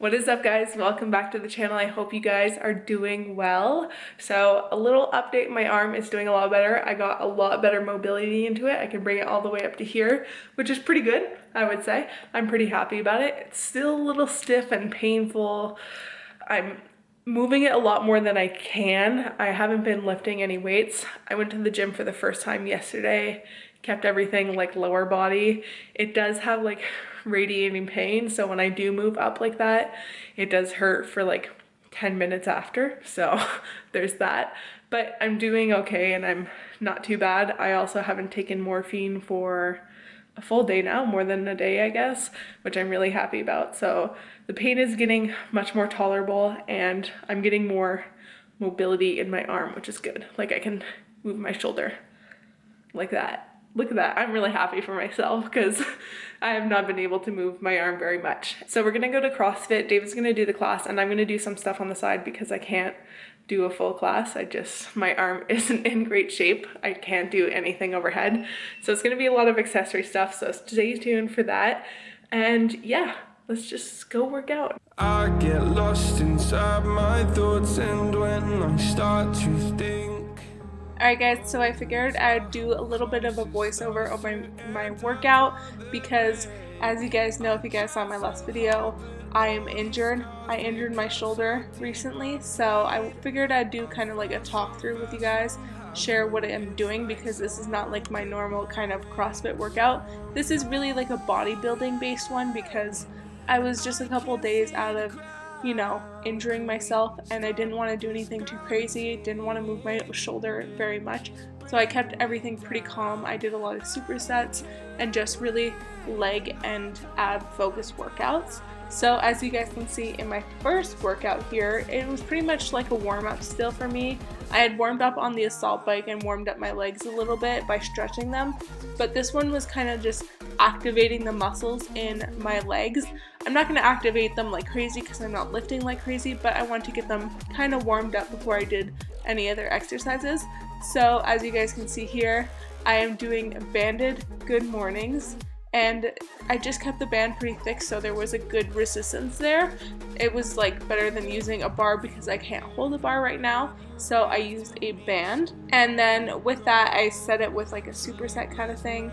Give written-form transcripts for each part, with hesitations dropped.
What is up, guys? Welcome back to the channel. I hope you guys are doing well. So a little update, my arm is doing a lot better. I got a lot better mobility into it. I can bring it all the way up to here, which is pretty good, I would say. I'm pretty happy about it. It's still a little stiff and painful. I'm moving it a lot more than I can. I haven't been lifting any weights. I went to the gym for the first time yesterday, kept everything like lower body. It does have like radiating pain, so when I do move up like that, it does hurt for like 10 minutes after, so there's that. But I'm doing okay and I'm not too bad. I also haven't taken morphine for a full day now, more than a day I guess, which I'm really happy about. So the pain is getting much more tolerable and I'm getting more mobility in my arm, which is good. Like I can move my shoulder like that. Look at that. I'm really happy for myself because I have not been able to move my arm very much. So we're gonna go to CrossFit. David's gonna do the class and I'm gonna do some stuff on the side because I can't do a full class. My arm isn't in great shape. I can't do anything overhead. So it's gonna be a lot of accessory stuff. So stay tuned for that. And yeah, let's just go work out. I get lost inside my thoughts, and when I start to think. Alright guys, so I figured I'd do a little bit of a voiceover of my workout because, as you guys know, if you guys saw my last video, I am injured. I injured my shoulder recently, so I figured I'd do kind of like a talk through with you guys, share what I'm doing, because this is not like my normal kind of CrossFit workout. This is really like a bodybuilding based one because I was just a couple days out of, you know, injuring myself and I didn't want to do anything too crazy, didn't want to move my shoulder very much, so I kept everything pretty calm. I did a lot of supersets and just really leg and ab focused workouts. So as you guys can see in my first workout here, it was pretty much like a warm-up still for me. I had warmed up on the assault bike and warmed up my legs a little bit by stretching them, but this one was kind of just activating the muscles in my legs. I'm not going to activate them like crazy because I'm not lifting like crazy, but I want to get them kind of warmed up before I did any other exercises. So as you guys can see here, I am doing banded good mornings. And I just kept the band pretty thick so there was a good resistance there. It was like better than using a bar because I can't hold a bar right now, so I used a band. And then with that I set it with like a superset kind of thing.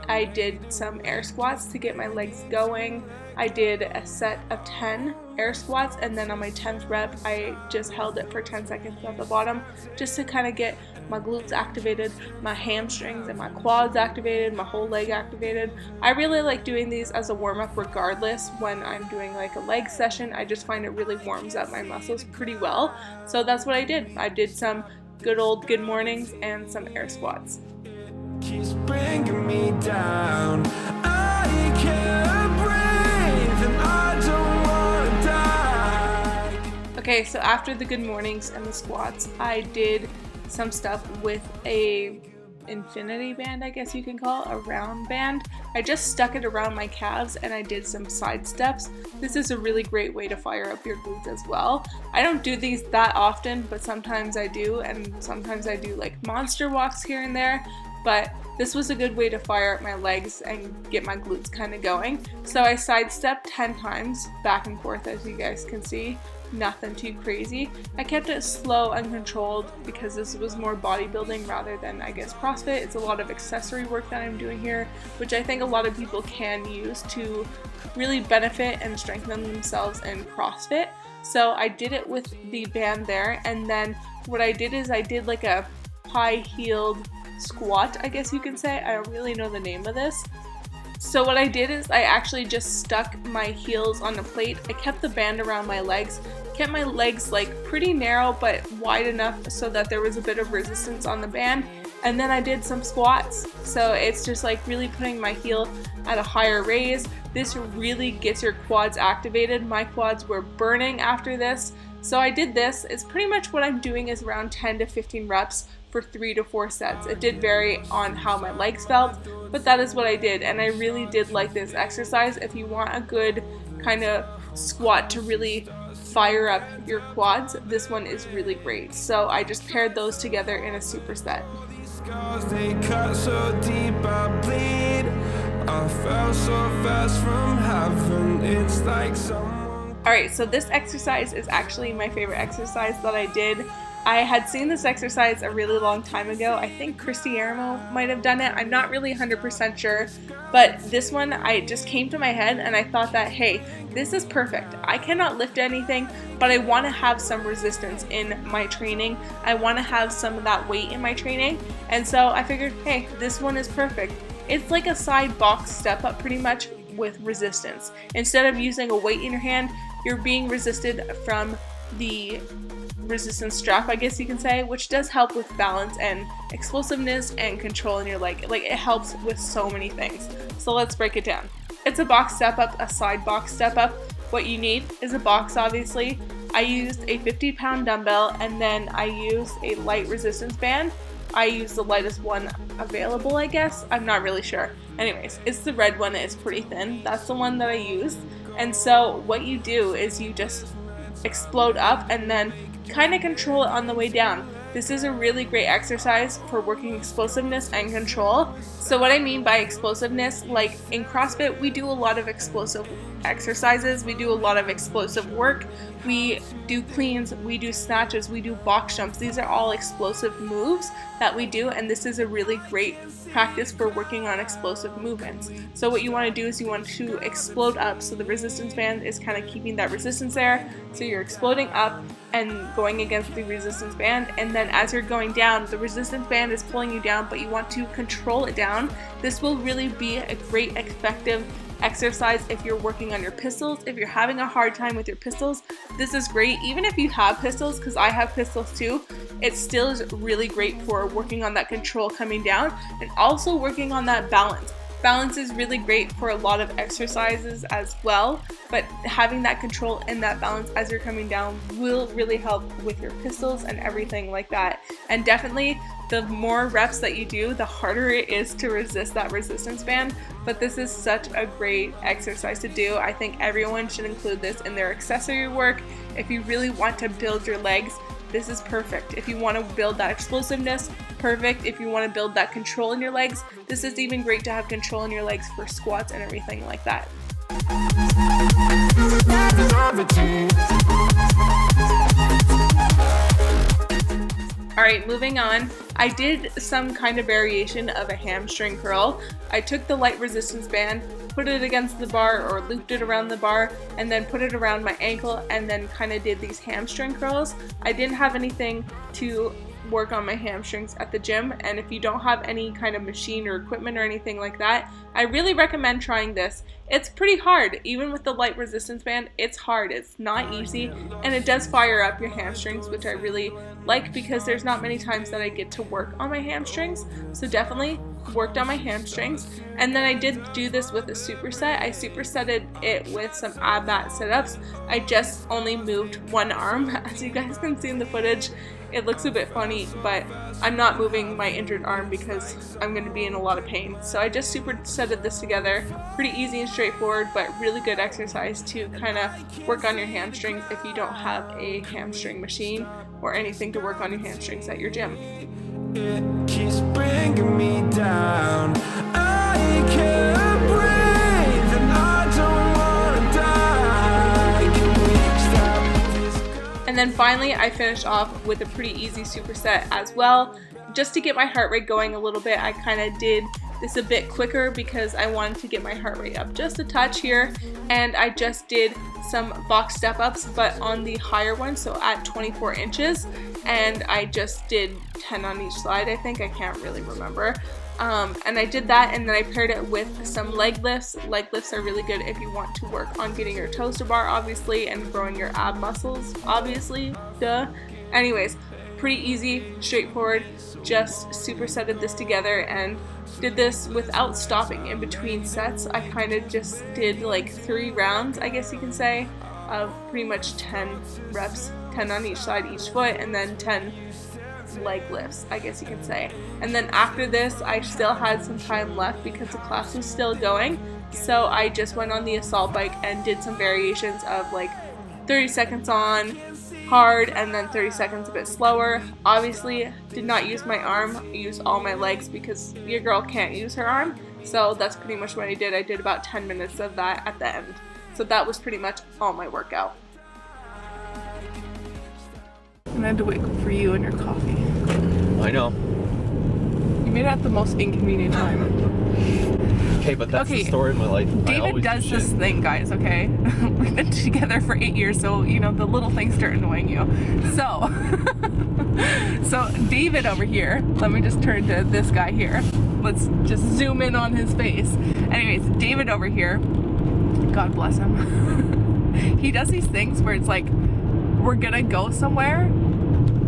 I did some air squats to get my legs going. I did a set of 10 air squats, and then on my 10th rep I just held it for 10 seconds at the bottom just to kind of get my glutes activated, my hamstrings and my quads activated, my whole leg activated. I really like doing these as a warm-up regardless when I'm doing like a leg session. I just find it really warms up my muscles pretty well. So that's what I did. I did some good mornings and some air squats. Keeps bringing me down. I can't breathe and I don't wanna die. Okay, so after the good mornings and the squats, I did some stuff with a infinity band, I guess you can call it, a round band. I just stuck it around my calves and I did some side steps. This is a really great way to fire up your glutes as well. I don't do these that often, but sometimes I do, and sometimes I do like monster walks here and there, but this was a good way to fire up my legs and get my glutes kind of going. So I sidestepped 10 times back and forth, as you guys can see. Nothing too crazy. I kept it slow and controlled because this was more bodybuilding rather than, I guess, CrossFit. It's a lot of accessory work that I'm doing here, which I think a lot of people can use to really benefit and strengthen themselves in CrossFit. So I did it with the band there, and then what I did is I did like a high-heeled squat, I guess you can say. I don't really know the name of this. So what I did is I actually just stuck my heels on the plate. I kept the band around my legs, kept my legs like pretty narrow but wide enough so that there was a bit of resistance on the band, and then I did some squats. So it's just like really putting my heel at a higher raise. This really gets your quads activated. My quads were burning after this. So I did this. It's pretty much what I'm doing is around 10 to 15 reps for 3 to 4 sets. It did vary on how my legs felt, but that is what I did, and I really did like this exercise. If you want a good kind of squat to really fire up your quads, this one is really great. So I just paired those together in a superset. They cut so deep I bleed. I fell so fast from heaven. It's like someone Alright, so this exercise is actually my favorite exercise that I did. I had seen this exercise a really long time ago. I think Christy Aramo might have done it. I'm not really 100% sure, but this one I just came to my head and I thought that, hey, this is perfect. I cannot lift anything, but I want to have some resistance in my training. I want to have some of that weight in my training, and so I figured, hey, this one is perfect. It's like a side box step up pretty much with resistance. Instead of using a weight in your hand, you're being resisted from the resistance strap, I guess you can say, which does help with balance and explosiveness and control in your leg. Like, it helps with so many things. So let's break it down. It's a box step up, a side box step up. What you need is a box, obviously. I used a 50-pound dumbbell, and then I used a light resistance band. I used the lightest one available, I guess. I'm not really sure. Anyways, it's the red one. It's pretty thin. That's the one that I used. And so what you do is you just explode up and then kind of control it on the way down. This is a really great exercise for working explosiveness and control. So what I mean by explosiveness, like in CrossFit, we do a lot of explosive exercises, we do a lot of explosive work, we do cleans, we do snatches, we do box jumps. These are all explosive moves that we do, and this is a really great practice for working on explosive movements. So what you want to do is you want to explode up, so the resistance band is kind of keeping that resistance there, so you're exploding up and going against the resistance band, and then as you're going down, the resistance band is pulling you down, but you want to control it down. This will really be a great effective exercise if you're working on your pistols. If you're having a hard time with your pistols, this is great. Even if you have pistols, because I have pistols too, it still is really great for working on that control coming down and also working on that balance. Balance is really great for a lot of exercises as well, but having that control and that balance as you're coming down will really help with your pistols and everything like that. And definitely the more reps that you do, the harder it is to resist that resistance band, but this is such a great exercise to do. I think everyone should include this in their accessory work. If you really want to build your legs, this is perfect. If you want to build that explosiveness, perfect. If you want to build that control in your legs, this is even great to have control in your legs for squats and everything like that. Alright, moving on. I did some kind of variation of a hamstring curl. I took the light resistance band, put it against the bar or looped it around the bar, and then put it around my ankle and then kind of did these hamstring curls. I didn't have anything to work on my hamstrings at the gym, and if you don't have any kind of machine or equipment or anything like that, I really recommend trying this. It's pretty hard. Even with the light resistance band, it's hard. It's not easy, and it does fire up your hamstrings, which I really like because there's not many times that I get to work on my hamstrings. So definitely worked on my hamstrings. And then I did do this with a superset. I supersetted it with some ab mat sit-ups. I just only moved one arm. As you guys can see in the footage, it looks a bit funny, but I'm not moving my injured arm because I'm going to be in a lot of pain. So I just supersetted this together. Pretty easy and straightforward, but really good exercise to kind of work on your hamstrings if you don't have a hamstring machine or anything to work on your hamstrings at your gym. It keeps bringing me down. I can't breathe and I don't wanna die. Can we stop this? And then finally I finished off with a pretty easy superset as well. Just to get my heart rate going a little bit, I kind of did this a bit quicker because I wanted to get my heart rate up just a touch here, and I just did some box step ups but on the higher one, so at 24 inches, and I just did 10 on each side. I think, I can't really remember. And I did that, and then I paired it with some leg lifts. Leg lifts are really good if you want to work on getting your toes to bar, obviously, and growing your ab muscles, obviously, duh. Anyways, pretty easy, straightforward, just supersetted this together and did this without stopping in between sets. I kind of just did like 3 rounds, I guess you can say, of pretty much 10 reps, 10 on each side, each foot, and then 10 leg lifts, I guess you can say. And then after this, I still had some time left because the class was still going, so I just went on the assault bike and did some variations of like 30 seconds on hard and then 30 seconds a bit slower. Obviously did not use my arm, used all my legs because your girl can't use her arm, so that's pretty much what I did. I did about 10 minutes of that at the end. So that was pretty much all my workout. And I had to wait for you and your coffee. I know. You made it at the most inconvenient time. Okay, but that's the story of my life. David does this thing, guys, okay? We've been together for 8 years, so, you know, the little things start annoying you. So, so David over here, let me just turn to this guy here. Let's just zoom in on his face. Anyways, David over here, God bless him. He does these things where it's like, we're gonna go somewhere,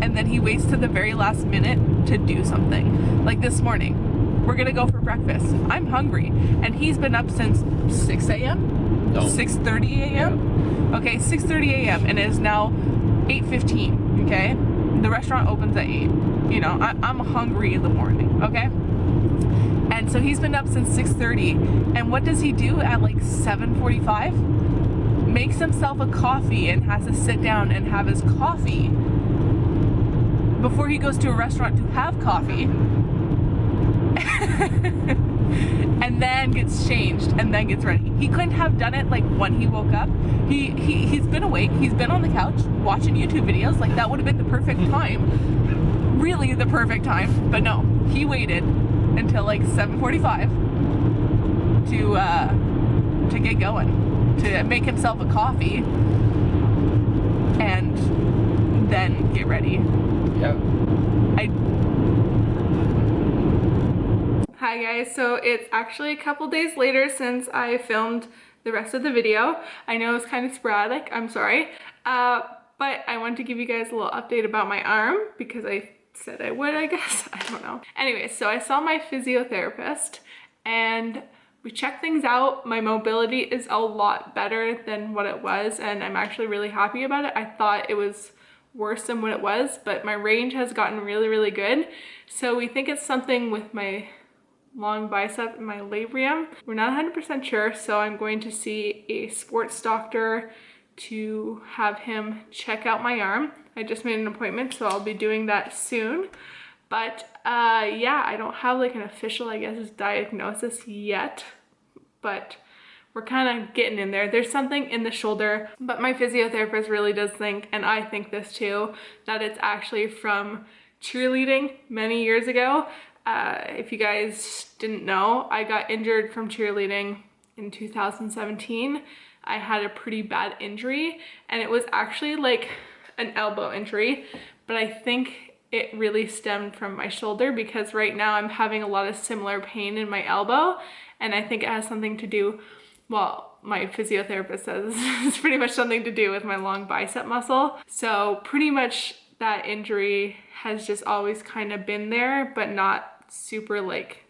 and then he waits to the very last minute to do something. Like this morning, we're gonna go for breakfast. I'm hungry, and he's been up since 6 a.m.? No. 6:30 a.m.? Yeah. Okay, 6:30 a.m. and it is now 8:15, okay? The restaurant opens at 8. You know, I'm hungry in the morning, okay? And so he's been up since 6:30, and what does he do at like 7:45? Makes himself a coffee and has to sit down and have his coffee before he goes to a restaurant to have coffee. And then gets changed and then gets ready. He couldn't have done it like when he woke up. He's been awake, he's been on the couch watching YouTube videos, like that would have been the perfect time. Really the perfect time, but no, he waited until like 7:45 to get going, to make himself a coffee and then get ready. Yeah. Hi guys, so it's actually a couple days later since I filmed the rest of the video. I know it's kind of sporadic, I'm sorry. But I wanted to give you guys a little update about my arm because I said I would, I guess. I don't know. Anyway, so I saw my physiotherapist and we checked things out. My mobility is a lot better than what it was, and I'm actually really happy about it. I thought it was worse than what it was, but my range has gotten really, really good. So we think it's something with my long bicep and my labrum. We're not 100% sure, so I'm going to see a sports doctor to have him check out my arm. I just made an appointment, so I'll be doing that soon. But yeah, I don't have like an official, I guess, diagnosis yet, but we're kind of getting in there. There's something in the shoulder, but my physiotherapist really does think, and I think this too, that it's actually from cheerleading many years ago. If you guys didn't know, I got injured from cheerleading in 2017. I had a pretty bad injury, and it was actually like an elbow injury, but I think it really stemmed from my shoulder because right now I'm having a lot of similar pain in my elbow, and I think it has something to do, well, my physiotherapist says it's pretty much something to do with my long bicep muscle. So pretty much that injury has just always kind of been there, but not super like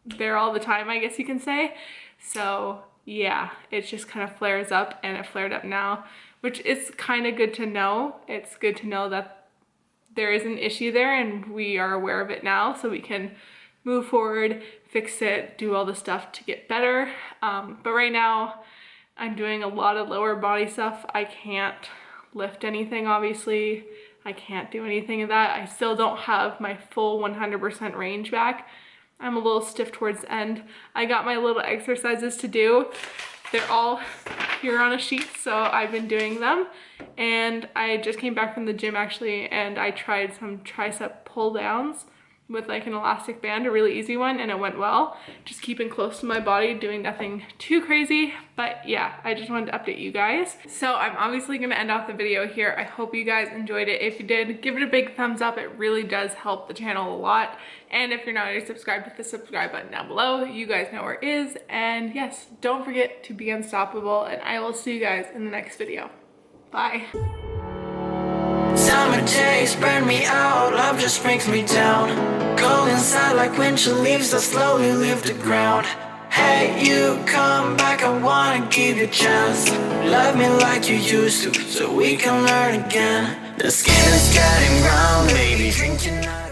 there all the time, I guess you can say. So yeah, it just kind of flares up, and it flared up now, which is kind of good to know. It's good to know that there is an issue there and we are aware of it now, so we can move forward, fix it, do all the stuff to get better. But right now I'm doing a lot of lower body stuff. I can't lift anything, obviously. I can't do anything of that. I still don't have my full 100% range back. I'm a little stiff towards the end. I got my little exercises to do. They're all here on a sheet, so I've been doing them. And I just came back from the gym actually, and I tried some tricep pull downs with like an elastic band, a really easy one, and it went well. Just keeping close to my body, doing nothing too crazy. But yeah, I just wanted to update you guys. So I'm obviously gonna end off the video here. I hope you guys enjoyed it. If you did, give it a big thumbs up. It really does help the channel a lot. And if you're not already subscribed, hit the subscribe button down below. You guys know where it is. And yes, don't forget to be unstoppable, and I will see you guys in the next video. Bye. Summer days burn me out, love just brings me down. Cold inside like windshield leaves that slowly leave the ground. Hey, you come back, I wanna give you a chance. Love me like you used to, so we can learn again. The skin is getting brown, baby, drink your night.